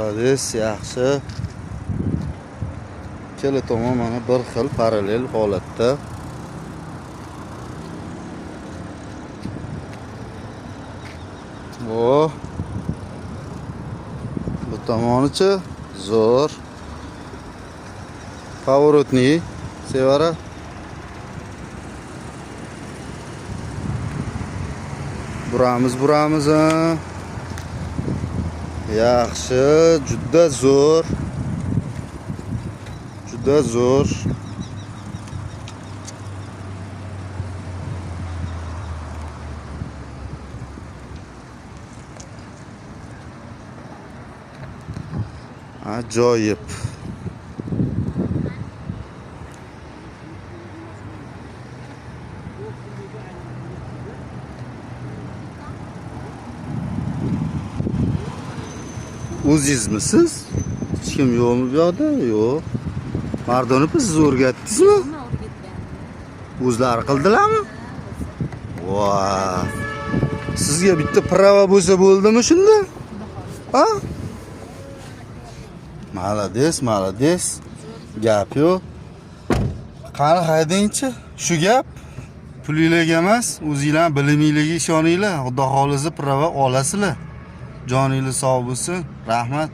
Молодец, yaxshi. Ikkala tomon mana bir xil parallel holatda. O. Bu tomonicha zo'r. Поворотный, Sevara. Buramiz. Yaxshi, juda zo'r. Juda zo'r. Ajoyib. O'zingizmisiz? Hech kim yo'qmi bu yoqda? Yo'q. Mardonni siz o'rgatdingizmi? O'zlari qildilarmi? Voy. Sizga bitta prava bo'lsa bo'ldimi shunda? Ha? Молодец. Gap yo'q. Qani haydingchi? Shu gap pulilarga emas, o'zingizlar bilimingizga ishoninglar. Xudo xolisa prava olasizlar. Joningiz sog' bo'lsin. Rahmat.